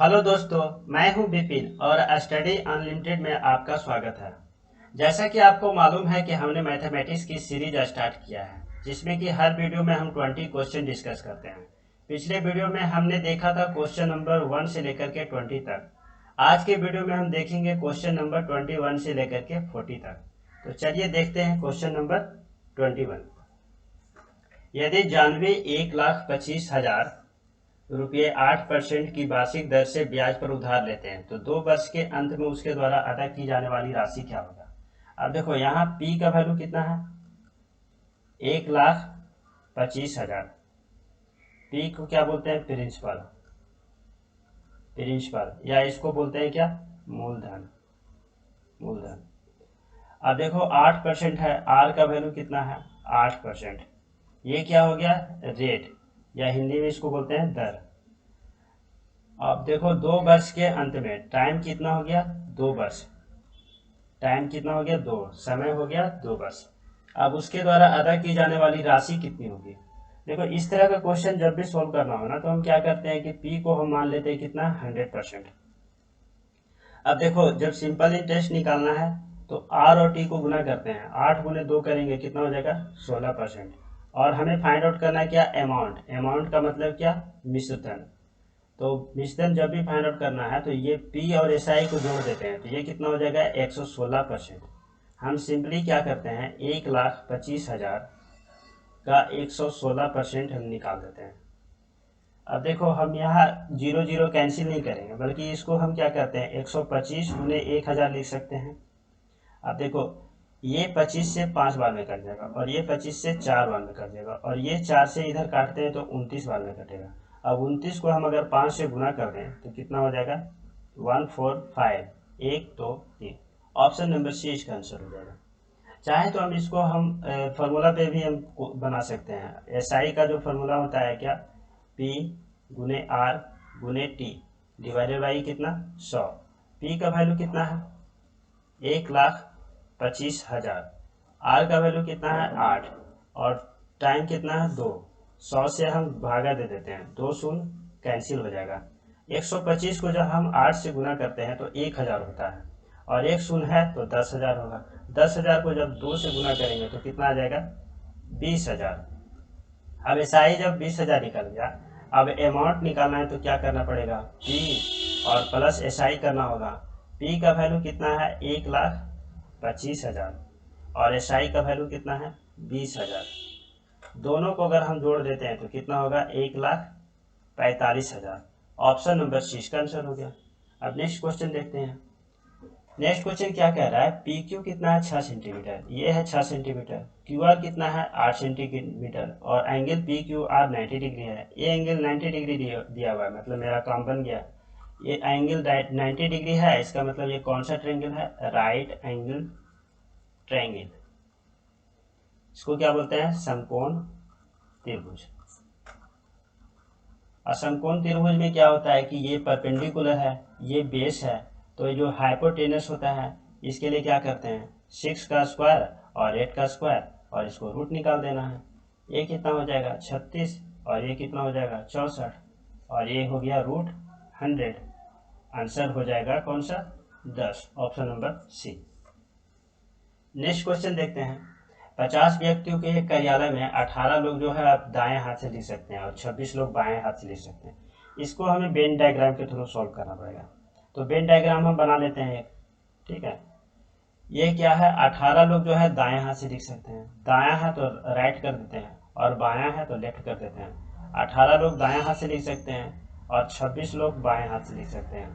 Hello दोस्तों, मैं हूं विपिन और स्टडी अनलिमिटेड में आपका स्वागत है। जैसा कि आपको मालूम है कि हमने मैथमेटिक्स की सीरीज स्टार्ट किया है, जिसमें कि हर वीडियो में हम 20 क्वेश्चन डिस्कस करते हैं। पिछले वीडियो में हमने देखा था क्वेश्चन नंबर 1 से लेकर के 20 तक। आज के वीडियो में हम देखेंगे क्वेश्चन नंबर 21 से लेकर के 40 तक। तो चलिए देखते हैं क्वेश्चन नंबर 21। यदि जानवी 1,25,000 रुपये 8% की वार्षिक दर से ब्याज पर उधार लेते हैं तो 2 वर्ष के अंत में उसके द्वारा अदा की जाने वाली राशि क्या होगा। अब देखो यहाँ P का वैल्यू कितना है, 1,25,000। P को क्या बोलते हैं, प्रिंसिपल या इसको बोलते हैं क्या, मूलधन। अब देखो 8% है, R का वैल्यू कितना है, 8%। ये क्या हो गया, रेट, या हिंदी में इसको बोलते हैं दर। अब देखो 2 वर्ष के अंत में टाइम कितना हो गया, 2 वर्ष। टाइम कितना हो गया, 2, समय हो गया 2 वर्ष। अब उसके द्वारा अदा की जाने वाली राशि कितनी होगी। देखो इस तरह का क्वेश्चन जब भी सोल्व करना हो ना, तो हम क्या करते हैं कि P को हम मान लेते हैं कितना, 100%। अब देखो जब सिंपल इंटरेस्ट निकालना है तो R और T को गुना करते हैं, 8 गुने 2 करेंगे, कितना हो जाएगा, 16%। और हमें फाइंड आउट करना है क्या, अमाउंट का मतलब क्या, मिश्रधन। तो मिश्रधन जब भी फाइंड आउट करना है तो ये P और SI को जोड़ देते हैं, तो ये कितना हो जाएगा, 116%। हम सिंपली क्या करते हैं, 1,25,000 का 116% हम निकाल देते हैं। अब देखो हम यहाँ 0 0 कैंसिल नहीं करेंगे, बल्कि इसको हम क्या करते हैं, 125 गुने 1,000 लिख सकते हैं। अब देखो ये 25 से 5 बार में कट जाएगा, और ये 25 से 4 बार में कट जाएगा, और ये 4 से इधर काटते हैं तो 29 बार में कटेगा। अब 29 को हम अगर 5 से गुना कर दें तो कितना हो जाएगा, 145, 1 2 3। ऑप्शन नंबर सी इसका आंसर हो जाएगा। चाहे तो हम इसको हम फार्मूला पे भी हम बना सकते हैं। एसआई का जो फार्मूला होता है क्या, पी गुने आर गुने टी डिवाइडेड बाई कितना, 100। पी का वैल्यू कितना है, 1,25,000। आर का वैल्यू कितना है, 8, और टाइम कितना है, 2। 100 से हम भागा दे देते हैं, 2 शून्य कैंसिल हो जाएगा। 125 को जब हम 8 से गुना करते हैं तो 1,000 होता है, और एक शून्य है तो 10,000 होगा। 10,000 को जब 2 से गुना करेंगे तो कितना आ जाएगा, 20,000। अब एसआई जब 20,000 निकल गया, अब अमाउंट निकालना है तो क्या करना पड़ेगा, पी और प्लस एसआई करना होगा। पी का वैल्यू कितना है, 1,25,000, और एसआई का वैल्यू कितना है, 20,000। दोनों को अगर हम जोड़ देते हैं तो कितना होगा, 1,45,000। ऑप्शन नंबर सी इसका आंसर हो गया। अब नेक्स्ट क्वेश्चन देखते हैं। नेक्स्ट क्वेश्चन क्या कह रहा है, पी क्यू कितना है, 6 सेंटीमीटर, ये है 6 सेंटीमीटर। क्यू आर कितना है, 8 सेंटीमीटर, और angle P Q R 90 degree है। ये एंगल 90 डिग्री दिया हुआ है, मतलब मेरा काम बन गया। ये एंगल 90 डिग्री है, इसका मतलब ये कौन सा ट्रायंगल है, राइट एंगल ट्रायंगल। इसको क्या बोलते हैं, समकोण त्रिभुज। और समकोण त्रिभुज में क्या होता है कि ये परपेंडिकुलर है, ये बेस है, तो ये जो हाइपोटेनस होता है इसके लिए क्या करते हैं, 6 का स्क्वायर और 8 का स्क्वायर, और इसको रूट निकाल देना है। ये कितना हो जाएगा, 36, और ये कितना हो जाएगा, 64, और ये हो गया रूट 100। आंसर हो जाएगा कौन सा, 10। Option number C. Next question देखते हैं। 50 व्यक्तियों के एक कार्यालय में 18 लोग जो है आप दाएं हाथ से लिख सकते हैं और 26 लोग बाएं हाथ से लिख सकते हैं। इसको हमें वेन डायग्राम के थ्रू सॉल्व करना पड़ेगा। तो वेन डायग्राम हम बना लेते हैं एक, ठीक है। ये क्या है, 18 लोग जो है दाएं हाथ से लिख सकते हैं, दायां है तो राइट कर देते हैं, और बायां है तो लेफ्ट कर देते हैं। 18 लोग दाएं हाथ से लिख सकते हैं और 26 लोग बाएं हाथ से लिख सकते हैं।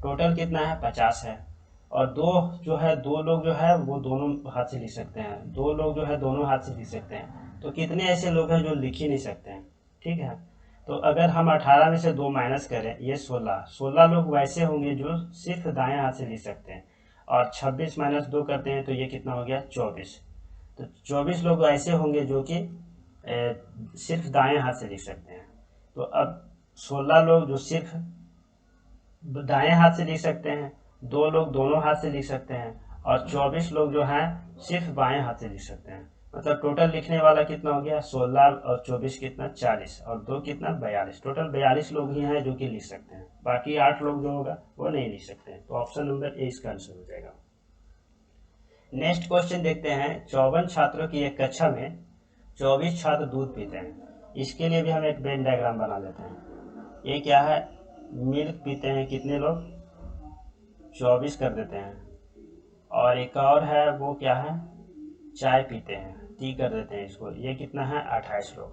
टोटल कितना है, 50 है। और दो लोग जो है वो दोनों हाथ से लिख सकते हैं, 2 लोग जो है दोनों हाथ से लिख सकते हैं। तो कितने ऐसे लोग हैं जो लिख ही नहीं सकते हैं, ठीक है। तो अगर हम 18 में से 2 माइनस करें, ये 16 लोग वैसे होंगे जो सिर्फ दाएं हाथ से लिख सकते हैं, और 26 माइनस 2 करते हैं तो ये कितना हो गया, 24। तो 24 लोग ऐसे होंगे जो कि सिर्फ दाएं हाथ से लिख सकते हैं। तो अब 16 लोग जो सिर्फ दाएं हाथ से लिख सकते हैं, 2 लोग दोनों हाथ से लिख सकते हैं, और 24 लोग जो हैं सिर्फ बाएं हाथ से लिख सकते हैं। मतलब टोटल लिखने वाला कितना हो गया 16 और 24 कितना 40 और 2 कितना 42, टोटल 42 लोग ही हैं जो कि लिख सकते हैं, बाकी 8 लोग जो होगा वो नहीं लिख सकते हैं। तो ऑप्शन नंबर ए इसका आंसर हो जाएगा। नेक्स्ट क्वेश्चन देखते हैं। 54 छात्रों की एक कक्षा में 24 छात्र दूध पीते हैं। इसके लिए भी हम एक वेन डायग्राम बना लेते हैं। ये क्या है, मिल्क पीते हैं कितने लोग 24 कर देते हैं, और एक और है वो क्या है चाय पीते हैं 30 कर देते हैं इसको, ये कितना है 28 लोग।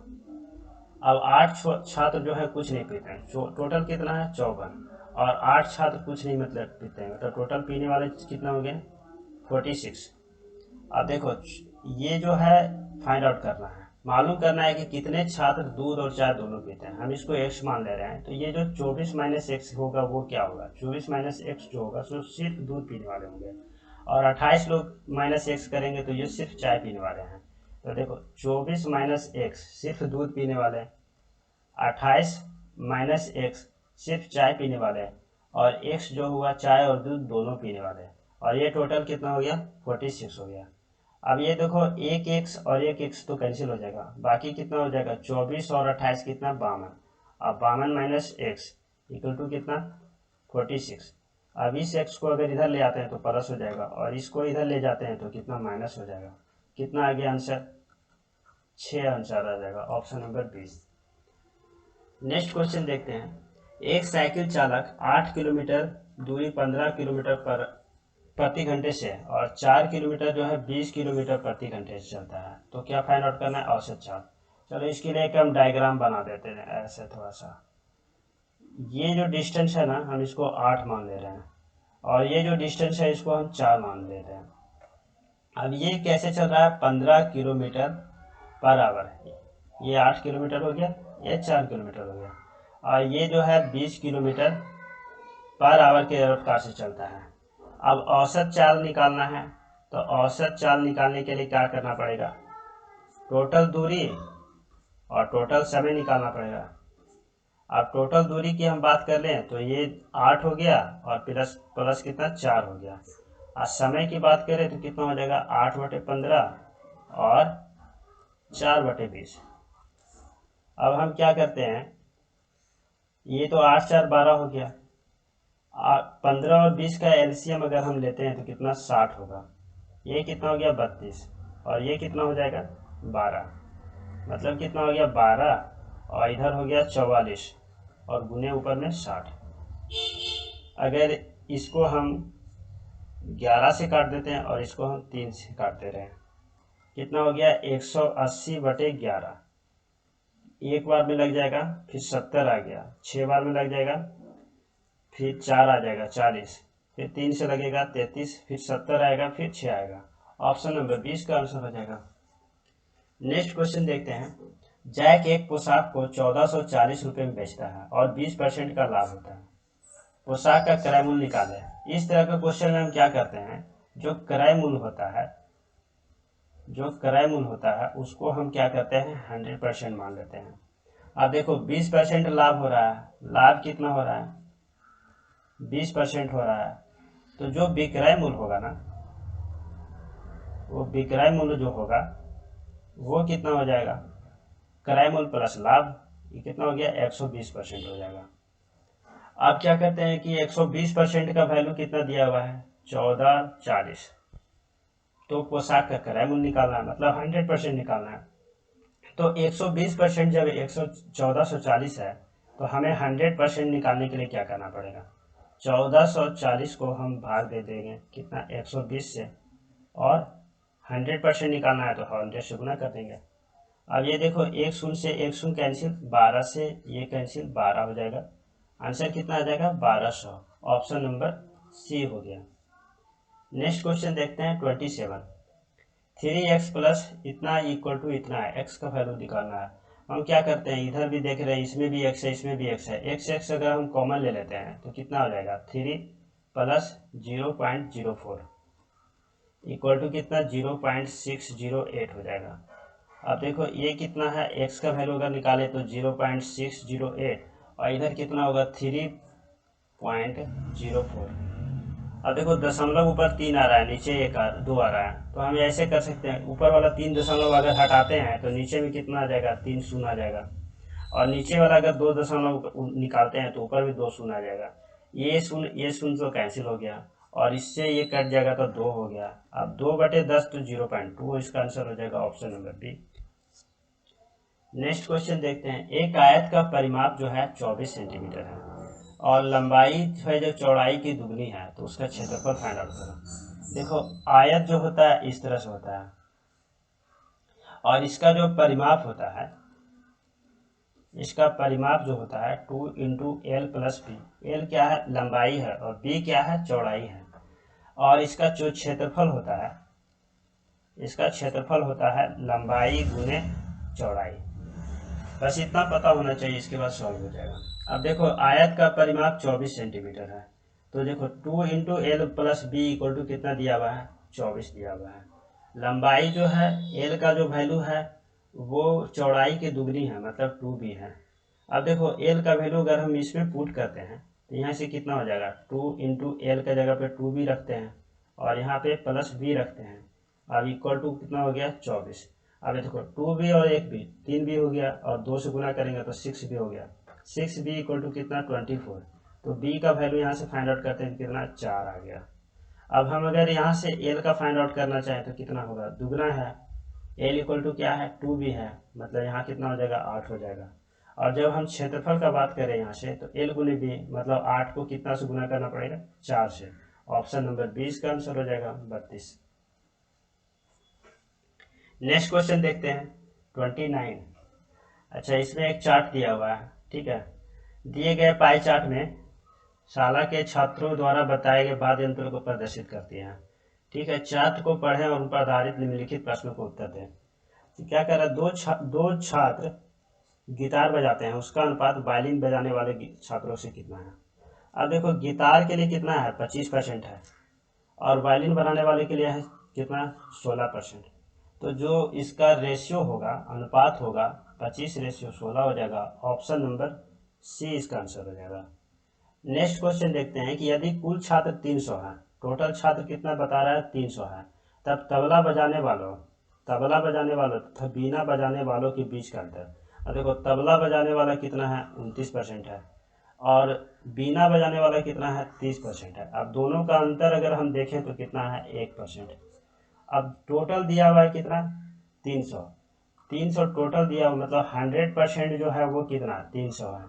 अब 8 छात्र जो है कुछ नहीं पीते हैं, टोटल कितना है 54, और 8 छात्र कुछ नहीं मतलब पीते हैं, मतलब टोटल पीने वाले कितना हो गए 46। अब देखो ये जो है फाइंड आउट करना है, मालूम करना है कि कितने छात्र दूध और चाय दोनों पीते हैं। हम इसको x मान ले रहे हैं, तो ये जो 24 माइनस एक्स होगा वो क्या होगा, 24 माइनस एक्स जो होगा सो सिर्फ दूध पीने वाले होंगे, और 28 लोग माइनस एक्स करेंगे तो ये सिर्फ चाय पीने वाले हैं। तो देखो 24 माइनस एक्स सिर्फ दूध पीने वाले हैं, 28 माइनस एक्स सिर्फ चाय पीने वाले हैं, और एक्स जो हुआ चाय और दूध दोनों पीने वाले हैं, और ये टोटल कितना हो गया 46 हो गया। अब ये देखो एक एक्स और एक एक्स तो कैंसिल हो जाएगा, बाकी कितना हो जाएगा 24 और 28 कितना 52, अब 52 माइनस एक्स इक्वल टू कितना 46। अब इस एक्स को अगर इधर ले आते हैं तो प्लस हो जाएगा, और इसको इधर ले जाते हैं तो कितना माइनस हो जाएगा। कितना आ गया आंसर 6 आंसर आ जाएगा, ऑप्शन नंबर 20। नेक्स्ट क्वेश्चन देखते हैं। एक साइकिल चालक 8 किलोमीटर दूरी 15 किलोमीटर पर प्रति घंटे से और 4 किलोमीटर जो है 20 किलोमीटर प्रति घंटे से चलता है, तो क्या फाइंड आउट करना है औसत चाल। चलो इसके लिए एक हम डायग्राम बना देते हैं ऐसे थोड़ा सा। ये जो डिस्टेंस है ना हम इसको 8 मान ले रहे हैं, और ये जो डिस्टेंस है इसको हम 4 मान ले रहे हैं। अब ये कैसे चल रहा है 15 किलोमीटर पर आवर, ये 8 किलोमीटर हो गया, ये 4 किलोमीटर हो गया, और ये जो है 20 किलोमीटर पर आवर के रफ्तार से चलता है। अब औसत चाल निकालना है, तो औसत चाल निकालने के लिए क्या करना पड़ेगा, टोटल दूरी और टोटल समय निकालना पड़ेगा। अब टोटल दूरी की हम बात कर लें तो ये 8 हो गया और प्लस प्लस कितना 4 हो गया, और समय की बात करें तो कितना हो जाएगा 8/15 और 4/20। अब हम क्या करते हैं, ये तो 8 4 12 हो गया, 15 और 20 का एलसीएम अगर हम लेते हैं तो कितना 60 होगा, ये कितना हो गया 32, और ये कितना हो जाएगा 12, मतलब कितना हो गया 12 और इधर हो गया 44 और गुने ऊपर में 60। अगर इसको हम 11 से काट देते हैं और इसको हम 3 से काट दे रहे हैं, कितना हो गया 180/11, एक बार में लग जाएगा, फिर 70 आ गया, 6 बार में लग जाएगा, फिर 4 आ जाएगा 40, फिर 3 से लगेगा 33, फिर 70 आएगा, फिर 6 आएगा, ऑप्शन नंबर 20 का आंसर हो जाएगा। नेक्स्ट क्वेश्चन देखते हैं। जैक एक पोशाक को 1440 रुपये में बेचता है और 20% का लाभ होता है, पोशाक का क्रय मूल्य निकालें। इस तरह के क्वेश्चन में हम क्या करते हैं, जो क्रय मूल्य होता है उसको हम क्या करते हैं 100% मान लेते हैं। अब देखो 20% लाभ हो रहा है, लाभ कितना हो रहा है 20% हो रहा है, तो जो विक्रय मूल्य होगा ना, वो विक्रय मूल्य जो होगा वो कितना हो जाएगा, क्रय मूल्य प्लस लाभ, ये कितना हो गया 120% हो जाएगा। अब क्या करते हैं कि 120% का वैल्यू कितना दिया हुआ है 1440, तो पोशाक का क्रय मूल्य निकालना है, मतलब 100% निकालना है। तो 120% जब 1440 है तो हमें 100% निकालने के लिए क्या करना पड़ेगा, 1440 को हम भाग दे देंगे कितना 120 से, और 100% निकालना है तो 100 से गुना कर देंगे। अब ये देखो एक शून्य से एक शून्य कैंसिल, 12 से ये कैंसिल, 12 हो जाएगा, आंसर कितना आ जाएगा 1200, ऑप्शन नंबर सी हो गया। नेक्स्ट क्वेश्चन देखते हैं 27। 3x प्लस इतना इक्वल टू इतना है, x का वैल्यू निकालना है। हम क्या करते हैं, इधर भी देख रहे हैं, इसमें भी x है, इसमें भी x है, x अगर हम कॉमन ले लेते हैं तो कितना हो जाएगा 3 प्लस 0.04 इक्वल टू कितना 0.608 हो जाएगा। अब देखो ये कितना है, x का वैल्यू अगर निकाले तो 0.608, और इधर कितना होगा 3.04, अब देखो दशमलव ऊपर 3 आ रहा है, नीचे 2 आ रहा है, तो हम ऐसे कर सकते हैं, ऊपर वाला 3 दशमलव अगर हटाते हैं तो नीचे में कितना आ जाएगा, 3 शून्य आ जाएगा, और नीचे वाला अगर 2 दशमलव निकालते हैं तो ऊपर भी 2 शून्य आ जाएगा। ये शून्य तो कैंसिल हो गया, और इससे ये कट जाएगा तो 2 हो गया। अब 2/10 तो 0.2, इसका आंसर हो जाएगा option number B. Next question देखते हैं। एक आयत का परिमाप जो है 24 सेंटीमीटर है और लंबाई है जो चौड़ाई की दुगनी है, तो उसका क्षेत्रफल फाइंड आउट करो। देखो आयत जो होता है इस तरह से होता है, और इसका जो परिमाप होता है, इसका परिमाप जो होता है 2 into L plus B. L क्या है, लंबाई है, और बी क्या है, चौड़ाई है। और इसका जो क्षेत्रफल होता है, इसका क्षेत्रफल होता है लंबाई गुने चौड़ाई। बस इतना पता होना चाहिए, इसके बाद सॉल्व हो जाएगा। अब देखो आयत का परिमाप 24 सेंटीमीटर है, तो देखो 2 into L plus B equal to कितना दिया हुआ है, 24 दिया हुआ है। लंबाई जो है, एल का जो वैल्यू है वो चौड़ाई की दुगनी है, मतलब 2b है। अब देखो एल का वैल्यू अगर हम इसमें पुट करते हैं तो यहाँ से कितना हो जाएगा, 2 इंटू एल का जगह पे 2b रखते हैं, और यहाँ पे प्लस b रखते हैं। अब इक्वल टू कितना हो गया, 24। अब देखो 2b और 1b, 3b हो गया, और 2 से गुना करेंगे तो 6b हो गया। 6b इक्वल टू कितना, 24। तो b का वैल्यू यहाँ से फाइंड आउट करते हैं, कितना, 4 आ गया। अब हम अगर यहाँ से एल का फाइंड आउट करना चाहें तो कितना होगा, दुगना है, एल इक्वल टू क्या है, 2b है, मतलब यहाँ कितना हो जाएगा, 8 हो जाएगा। और जब हम क्षेत्रफल का बात करें यहाँ से, तो एल गुने बी, मतलब 8 को कितना से गुना करना पड़ेगा, 4 से। ऑप्शन नंबर 20 का आंसर हो जाएगा 32। नेक्स्ट क्वेश्चन देखते हैं 29। अच्छा, इसमें एक चार्ट दिया हुआ है, ठीक है। दिए गए पाई चार्ट में शाला के छात्रों द्वारा बताए गए बाद यंत्रों को प्रदर्शित करती हैं, ठीक है। चार्ट को पढ़ें और उन पर आधारित निम्नलिखित प्रश्नों को उत्तर दें। तो क्या कर रहा है, दो छात्र गिटार बजाते हैं, उसका अनुपात वायलिन बजाने वाले छात्रों से कितना है। अब देखो गिटार के लिए कितना है, 25% है, और वायलिन बनाने वाले के लिए है कितना, 16%। तो जो इसका रेशियो होगा, अनुपात होगा, 25:16 हो जाएगा। ऑप्शन नंबर सी इसका आंसर हो जाएगा। नेक्स्ट क्वेश्चन देखते हैं कि यदि कुल छात्र 300 है, टोटल छात्र कितना बता रहा है, 300 है, तब तबला बजाने वालों तथा बीना बजाने वालों के बीच का अंतर। अब देखो तबला बजाने वाला कितना है, 29% है, और बीना बजाने वाला कितना है, 30% है। अब दोनों का अंतर अगर हम देखें तो कितना है, 1%। अब टोटल दिया हुआ है कितना, 300 टोटल दिया हुआ, मतलब 100% जो है वो कितना, 300 है।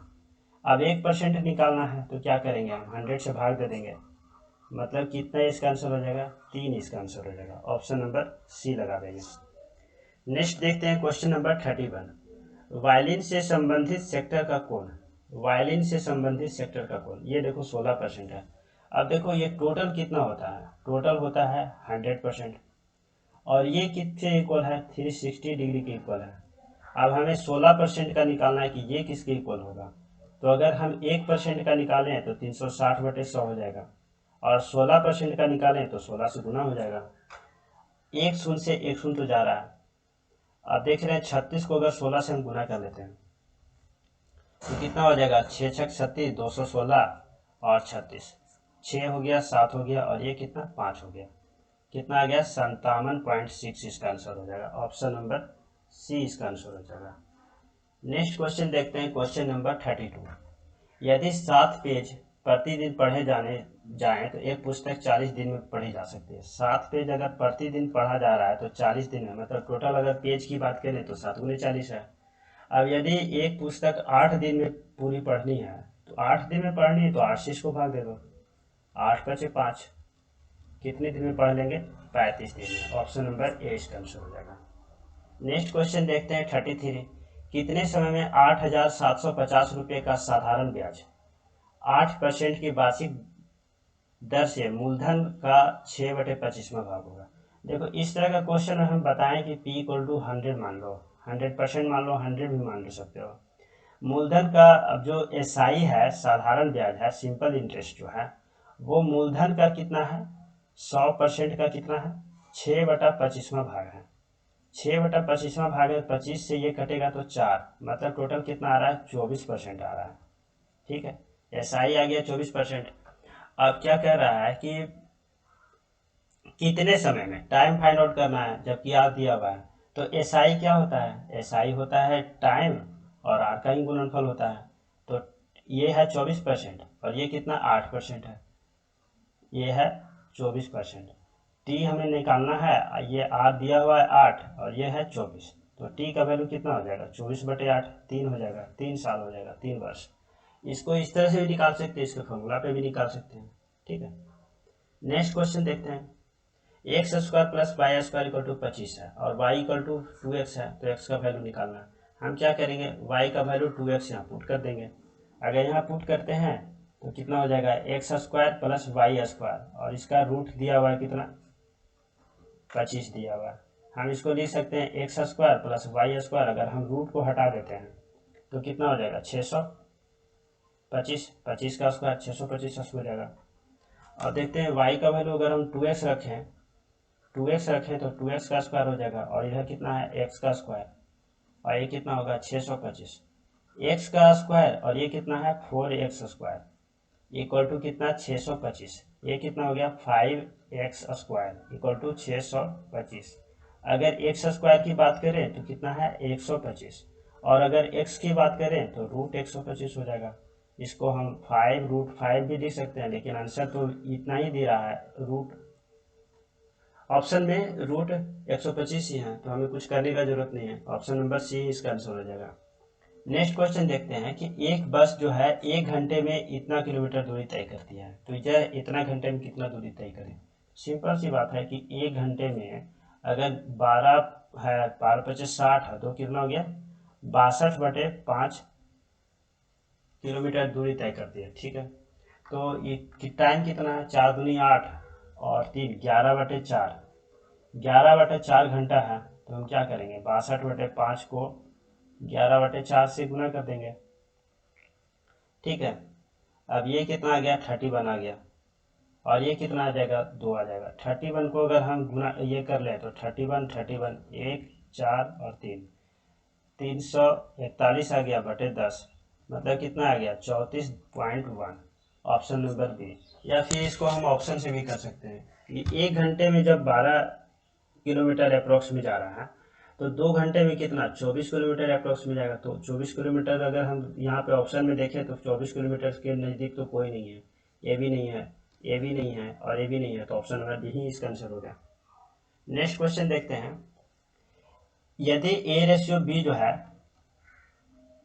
अब 1% निकालना है तो क्या करेंगे, हम 100 से भाग दे देंगे, मतलब कितना इसका आंसर हो जाएगा, 3 इसका आंसर हो जाएगा। ऑप्शन नंबर सी लगा देंगे। नेक्स्ट देखते हैं क्वेश्चन नंबर 31। वायलिन से संबंधित सेक्टर का कोण, वायलिन से संबंधित सेक्टर का कोण, ये देखो 16% है। अब देखो ये टोटल कितना होता है, टोटल होता है 100%, और ये किसके इक्वल है, 360 डिग्री के इक्वल है। अब हमें 16% का निकालना है कि ये किसके इक्वल होगा। तो अगर हम 1% का निकालें तो 360/100 हो जाएगा, और 16% का निकालें तो 16 से गुना हो जाएगा। एक शून्य से एक शून्य तो जा रहा है। अब देख रहे हैं 36 को अगर 16 से हम गुना कर लेते हैं तो कितना हो जाएगा, 6 छक 36, 216 और 36, 6 हो गया, 7 हो गया, और ये कितना, 5 हो गया, कितना आ गया, 57.6 इसका आंसर हो जाएगा। ऑप्शन नंबर सी इसका आंसर हो जाएगा। नेक्स्ट क्वेश्चन देखते हैं क्वेश्चन नंबर 32। यदि 7 पेज प्रतिदिन पढ़े जाएं तो एक पुस्तक 40 दिन में पढ़ी जा सकती है। 7 पेज अगर प्रतिदिन पढ़ा जा रहा है तो 40 दिन में, मतलब टोटल अगर पेज की बात करें तो 7 गुने 40 है। अब यदि एक पुस्तक 8 दिन में पूरी पढ़नी है, तो 8 दिन में पढ़नी है तो 8 से इसको भाग दे दो, 8 × 5, कितने दिन में पढ़ लेंगे, 35 दिन में। ऑप्शन नंबर ए इसका आंसर हो जाएगा। नेक्स्ट क्वेश्चन देखते हैं 33। कितने समय में 8,750 रुपये का साधारण ब्याज 8% की वार्षिक दर से मूलधन का 6/25वां भाग होगा। देखो इस तरह का क्वेश्चन हम बताएं कि P = 100 मान लो, 100% मान लो, 100 भी मान सकते हो। मूलधन का अब जो SI है, साधारण ब्याज है, सिंपल इंटरेस्ट जो है, वो मूलधन का कितना है, 100% का कितना है, 6/25वां भाग है। 6/25वां भाग है, 25 से ये कटेगा तो 4, मतलब टोटल कितना आ रहा है, 24% आ रहा है। ठीक है, SI आ गया 24%। अब क्या कह रहा है कि कितने समय में, टाइम फाइंड आउट करना है जबकि आर दिया हुआ है। तो एस आई क्या होता है, एस आई होता है टाइम और आर का ही गुणनफल होता है। तो ये है 24% और ये कितना 8% है, ये है 24%। टी हमें निकालना है, ये आर दिया हुआ है 8 और ये है 24, तो टी का वैल्यू कितना हो जाएगा 24/8, 3 हो जाएगा, 3 साल हो जाएगा, 3 वर्ष। इसको इस तरह से भी निकाल सकते हैं, इसके फॉर्मूला पे भी निकाल सकते हैं। ठीक है, नेक्स्ट क्वेश्चन देखते हैं। X square plus Y square equal to 25 है और वाई इक्वल टू 2x है, तो x का वैल्यू निकालना है। हम क्या करेंगे, y का वैल्यू 2x यहाँ पुट कर देंगे। अगर यहाँ पुट करते हैं तो कितना हो जाएगा X square plus Y square और इसका रूट दिया हुआ है कितना 25 दिया हुआ है। हम इसको लिख सकते हैं X square plus Y square, अगर हम रूट को हटा देते हैं तो कितना हो जाएगा 625, 25 का स्क्वायर 625 हो जाएगा। और देखते हैं y का वैल्यू अगर हम 2x रखें, 2x रखें तो 2x का स्क्वायर हो जाएगा और इधर कितना है x का स्क्वायर और ये कितना होगा 625। x का स्क्वायर और ये कितना है 4x स्क्वायर इक्वल टू कितना 625, ये कितना हो गया 5x स्क्वायर इक्वल टू 625। अगर x स्क्वायर की बात करें तो कितना है 125 और अगर x की बात करें तो रूट 125 हो जाएगा। इसको हम 5√5 भी लिख सकते हैं, लेकिन आंसर तो इतना ही दे रहा है, रूट ऑप्शन में रूट 125 ही है, तो हमें कुछ करने का जरूरत नहीं है। ऑप्शन नंबर सी इसका आंसर हो जाएगा। नेक्स्ट क्वेश्चन देखते हैं कि एक बस जो है 1 घंटे में इतना किलोमीटर दूरी तय करती है, तो यह इतना घंटे में कितना दूरी तय करे। सिंपल सी बात है कि 1 घंटे में अगर 12 है 12×5 = 60 है, तो कितना हो गया 62/5 किलोमीटर दूरी तय करती है। ठीक है, तो ये टाइम कितना है 4 दूनी 8 और 3 11/4, 11/4 घंटा है। तो हम क्या करेंगे 62/5 को 11/4 से गुना कर देंगे। ठीक है, अब ये कितना आ गया 31 आ गया और ये कितना आ जाएगा 2 आ जाएगा। 31 को अगर हम गुना ये कर ले तो 31 1 4 और 3 341 आ गया बटे 10, मतलब कितना आ गया 34.1। Option number B. या फिर इसको हम ऑप्शन से भी कर सकते हैं कि 1 घंटे में जब 12 किलोमीटर अप्रोक्स में जा रहा है तो 2 घंटे में कितना 24 किलोमीटर अप्रोक्स में जाएगा। तो 24 किलोमीटर अगर हम यहाँ पे ऑप्शन में देखें तो 24 किलोमीटर के नज़दीक तो कोई नहीं है, ये भी नहीं है, ये भी नहीं है और ये भी नहीं है, तो ऑप्शन नंबर डी ही इसका आंसर हो गया। नेक्स्ट क्वेश्चन देखते हैं। यदि A/B जो है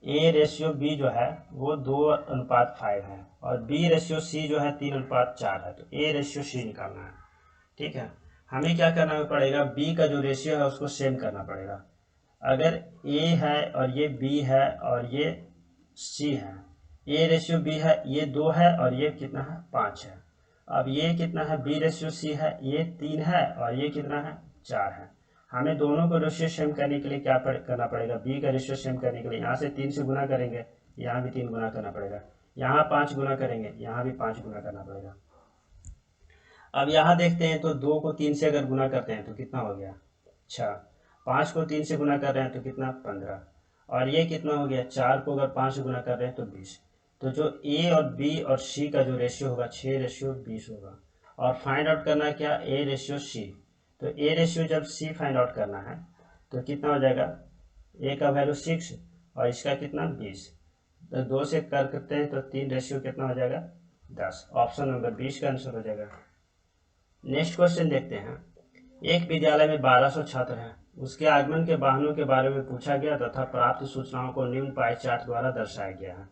A/B जो है वो 2:5 है और B/C जो है 3:4 है, तो A/C निकालना है। ठीक है, हमें क्या करना पड़ेगा, B का जो रेशियो है उसको सेम करना पड़ेगा। अगर A है और ये B है और ये C है, A/B है ये 2 है और ये कितना है 5 है। अब ये कितना है B/C है, ये 3 है और ये कितना है 4 है। हमें दोनों को रेशियो सेम करने के लिए क्या करना पड़ेगा, B का रेशियो सेम करने के लिए यहाँ से 3 से गुना करेंगे, यहाँ भी 3 गुना करना पड़ेगा, यहाँ 5 गुना करेंगे, यहाँ भी 5 गुना करना पड़ेगा। अब यहाँ देखते हैं तो 2 को 3 से अगर गुना करते हैं तो कितना हो गया 6, 5 को 3 से गुना कर रहे हैं तो कितना 15 और ये कितना हो गया 4 को अगर 5 से गुना कर रहे हैं तो 20। तो जो A और B और C का जो रेशियो होगा 6:20 होगा। और फाइंड आउट करना है क्या A/C। तो A/C जब C फाइंड आउट करना है तो कितना हो जाएगा, A का वैल्यू 6 और इसका कितना 20, तो 2 से करते हैं तो 3 रेशियो कितना हो जाएगा 10। ऑप्शन नंबर 20 का आंसर हो जाएगा। नेक्स्ट क्वेश्चन देखते हैं। एक विद्यालय में 1200 छात्र हैं, उसके आगमन के वाहनों के बारे में पूछा गया तथा प्राप्त सूचनाओं को निम्न पाई चार्ट द्वारा दर्शाया गया है।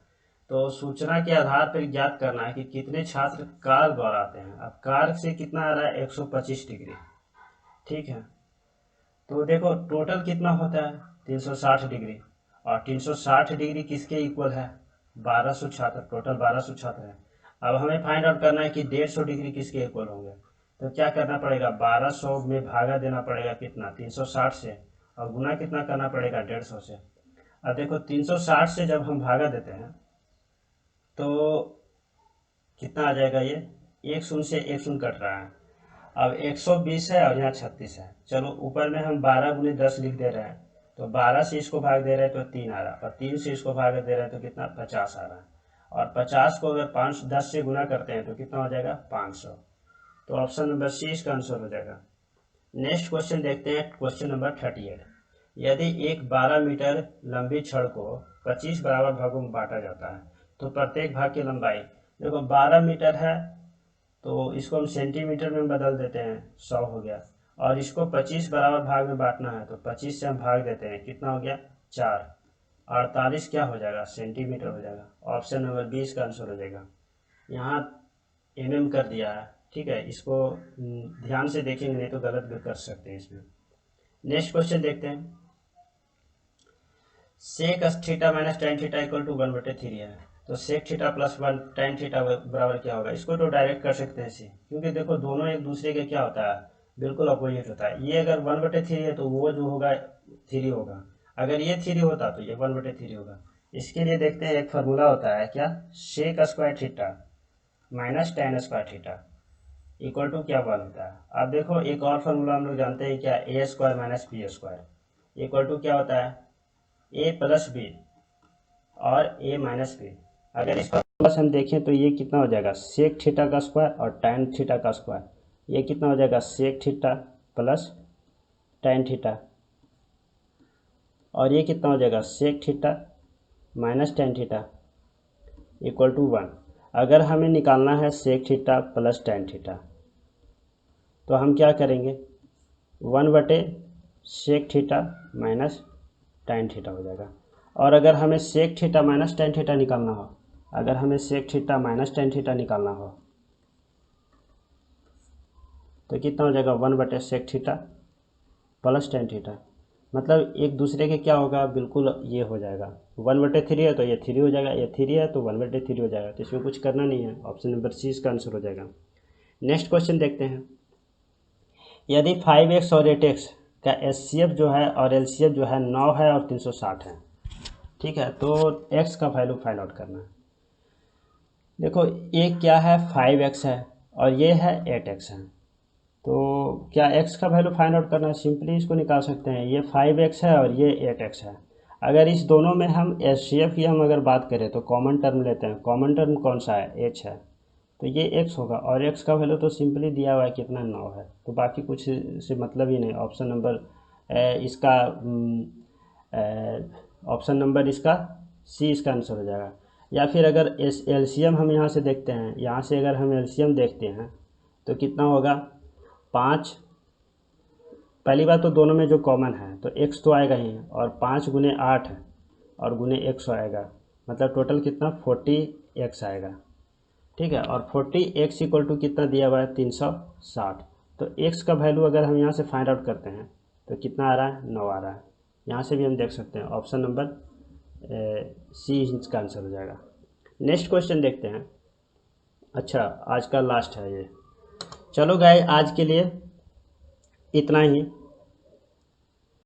तो सूचना के आधार पर ज्ञात करना है कि कितने छात्र कार द्वारा आते हैं। अब कार से कितना आ रहा है 125 डिग्री। ठीक है, तो देखो टोटल कितना होता है 360 डिग्री और 360 डिग्री किसके इक्वल है 1200 छात्र, टोटल 1200 छात्र हैं। अब हमें फाइंड आउट करना है कि 150 डिग्री किसके इक्वल होंगे। तो क्या करना पड़ेगा 1200 में भागा देना पड़ेगा कितना 360 से और गुना कितना करना पड़ेगा 150 से। अब देखो 360 से जब हम भागा देते हैं तो कितना आ जाएगा, ये 1 शून्य से 1 शून्य कट रहा है। अब 120 है और यहाँ 36 है, चलो ऊपर में हम 12×10 लिख दे रहे हैं, तो 12 से इसको भाग दे रहे हैं तो 3 आ रहा है और 3 से इसको भाग दे रहे हैं तो कितना 50 आ रहा है। और 50 को अगर 10 से गुना करते हैं तो कितना हो जाएगा 500। तो ऑप्शन नंबर सी इसका आंसर हो जाएगा। नेक्स्ट क्वेश्चन देखते हैं, क्वेश्चन नंबर 38। यदि एक 12 मीटर लंबी छड़ को 25 बराबर भागों में बांटा जाता है तो प्रत्येक भाग की लंबाई, देखो 12 मीटर है तो इसको हम सेंटीमीटर में बदल देते हैं, 100 हो गया। और इसको 25 बराबर भाग में बांटना है तो 25 से हम भाग देते हैं, कितना हो गया 4। 48 क्या हो जाएगा, सेंटीमीटर हो जाएगा। ऑप्शन नंबर 20 का आंसर हो जाएगा। यहाँ mm कर दिया है, ठीक है, इसको ध्यान से देखेंगे नहीं तो गलत भी कर सकते हैं इसमें। नेक्स्ट क्वेश्चन देखते हैं। Sec theta minus tan theta equal to 1/3 है, तो sec theta plus 1 tan theta बराबर क्या होगा। इसको तो डायरेक्ट कर सकते हैं इसे, क्योंकि देखो दोनों एक दूसरे के क्या होता है, बिल्कुल अपोजिट होता है। ये अगर 1/3 है तो वो जो होगा 3 होगा, अगर ये 3 होता तो ये 1/3 होगा। इसके लिए देखते हैं, एक फार्मूला होता है क्या, sec square theta minus tan square theta equal to क्या 1 होता है। अब देखो एक और फार्मूला हम लोग जानते हैं क्या, a square minus b square equal to क्या होता है, ए प्लस बी और ए माइनस बी। अगर इसका प्लस हम देखें तो ये कितना हो जाएगा, सेक थीटा का स्क्वायर और टेन थीटा का स्क्वायर, ये कितना हो जाएगा, sec theta plus tan theta, और ये कितना हो जाएगा, sec theta minus tan theta equal to 1। अगर हमें निकालना है sec theta plus tan theta तो हम क्या करेंगे, 1/सेक थीटा माइनस टेन थीटा हो जाएगा। और अगर हमें sec theta minus tan theta निकालना हो, अगर हमें sec theta minus tan theta निकालना हो तो कितना हो जाएगा, 1/सेक थीटा प्लस टेन थीटा। मतलब एक दूसरे के क्या होगा, बिल्कुल ये हो जाएगा। 1/3 है तो ये 3 हो जाएगा, ये 3 है तो 1/3 हो जाएगा। तो इसमें कुछ करना नहीं है, ऑप्शन नंबर सी इसका आंसर हो जाएगा। नेक्स्ट क्वेश्चन देखते हैं। यदि 5x और 8x का HCF जो है और LCF जो है 9 है और 360 है, ठीक है, तो x का वैल्यू फाइंड आउट करना है। देखो ये क्या है, 5x है और ये है 8x है, तो क्या x का वैल्यू फाइंड आउट करना है, सिंपली इसको निकाल सकते हैं। ये 5x है और ये 8x है। अगर इस दोनों में हम HCF की हम अगर बात करें तो कॉमन टर्म लेते हैं, कॉमन टर्म कौन सा है, h है, तो ये x होगा। और x का वैल्यू तो सिंपली दिया हुआ है कितना, 9 है, तो बाकी कुछ से मतलब ही नहीं। ऑप्शन नंबर इसका ऑप्शन नंबर इसका सी इसका आंसर हो जाएगा। या फिर अगर LCM हम यहाँ से देखते हैं, यहाँ से अगर हम LCM देखते हैं तो कितना होगा, 5। पहली बात तो दोनों में जो कॉमन है तो x तो आएगा ही, और 5 गुने 8 है और गुने 100 आएगा, मतलब टोटल कितना 40x आएगा, ठीक है। और 40x इक्वल टू कितना दिया हुआ है, 360। तो x का वैल्यू अगर हम यहाँ से फाइंड आउट करते हैं तो कितना आ रहा है, 9 आ रहा है। यहाँ से भी हम देख सकते हैं, ऑप्शन नंबर सी इसका आंसर हो जाएगा। नेक्स्ट क्वेश्चन देखते हैं। अच्छा आज का लास्ट है ये। चलो गाइस आज के लिए इतना ही।